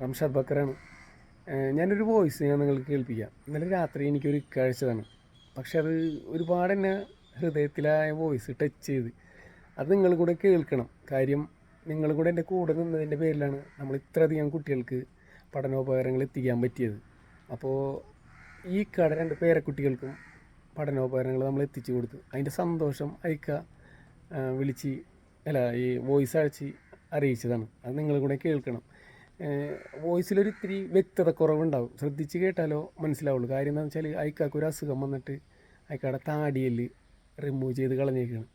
റംഷാദ് ബക്കറാണ്. ഞാനൊരു വോയിസ് ഞാൻ നിങ്ങൾക്ക് കേൾപ്പിക്കാം. ഇന്നലെ രാത്രി എനിക്കൊരു കാഴ്ചതാണ്. പക്ഷെ അത് ഒരുപാട് എന്നെ ഹൃദയത്തിലായ വോയിസ് ടച്ച് ചെയ്ത്. അത് നിങ്ങൾ കൂടെ കേൾക്കണം. കാര്യം നിങ്ങൾ കൂടെ എൻ്റെ കൂടെ നിന്നതിൻ്റെ പേരിലാണ് നമ്മൾ ഇത്രയധികം കുട്ടികൾക്ക് പഠനോപകരണങ്ങൾ എത്തിക്കാൻ പറ്റിയത്. അപ്പോൾ ഈ കട 2 പേരക്കുട്ടികൾക്കും പഠനോപകരണങ്ങൾ നമ്മൾ എത്തിച്ചു കൊടുത്തു. അതിൻ്റെ സന്തോഷം വിളിച്ച് ഈ വോയിസ് അയച്ച് അറിയിച്ചതാണ്. അത് നിങ്ങൾ കൂടെ കേൾക്കണം. വോയിസിലൊരു ഇത്തിരി വ്യക്തത കുറവുണ്ടാവും. ശ്രദ്ധിച്ച് കേട്ടാലോ മനസ്സിലാവുള്ളൂ. കാര്യം എന്താണെന്ന് വെച്ചാൽ അയക്കാക്കൊരു അസുഖം വന്നിട്ട് അയക്കാടെ താടിയെല്ല് റിമൂവ് ചെയ്ത് കളഞ്ഞേക്കാണ്.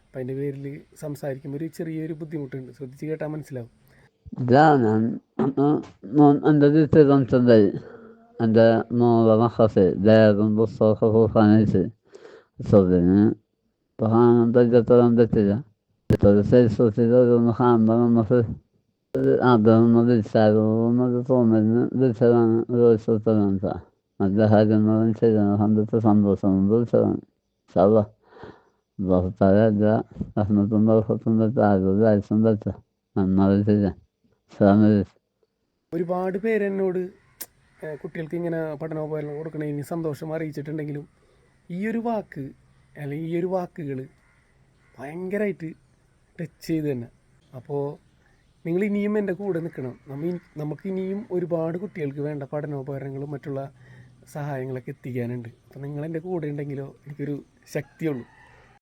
അപ്പം അതിൻ്റെ പേരിൽ സംസാരിക്കുമ്പോൾ ഒരു ചെറിയൊരു ബുദ്ധിമുട്ടുണ്ട്. ശ്രദ്ധിച്ച് കേട്ടാൽ മനസ്സിലാവും. عندها دي تيران تندي عندها موضة مخفي داغن بصو خفوفا نيسي صدقني طبعا ضجة طلعن دتجا تلسي صوتي دادو مخام بغن مخف أعدهم مدل سعرو ومدل طومن دل سلام روي صوتا لنفع مدل هاجن مدل سيدنا الحمد تصنبو صندل سلام إن شاء الله الله تعالى دا رحمة الله وخطن تعالى لا يصندلته من مدل سيدنا السلام عليكم. ഒരുപാട് പേരെന്നോട് കുട്ടികൾക്ക് ഇങ്ങനെ പഠനോപകരണം കൊടുക്കണതിന് സന്തോഷം അറിയിച്ചിട്ടുണ്ടെങ്കിലും ഈ ഒരു വാക്ക് അല്ലെങ്കിൽ ഈ ഒരു വാക്കുകൾ ഭയങ്കരമായിട്ട് ടച്ച് ചെയ്ത് തന്നെ. അപ്പോൾ നിങ്ങൾ ഇനിയും എൻ്റെ കൂടെ നിൽക്കണം. നമുക്ക് ഇനിയും ഒരുപാട് കുട്ടികൾക്ക് വേണ്ട പഠനോപകരണങ്ങളും മറ്റുള്ള സഹായങ്ങളൊക്കെ എത്തിക്കാനുണ്ട്. അപ്പോൾ നിങ്ങൾ എൻ്റെ കൂടെ ഉണ്ടെങ്കിലോ എനിക്കൊരു ശക്തിയുള്ളൂ.